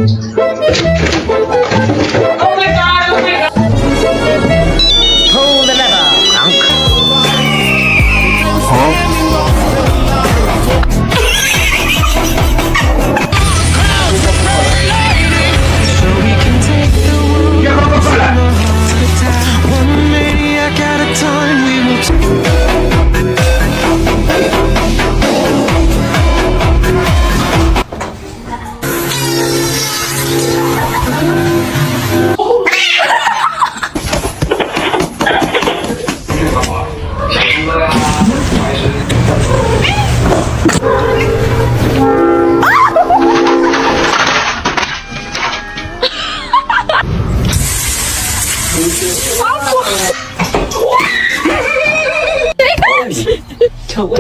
Pull the lever, punk. One maniac at a time, we will. Trời ơi.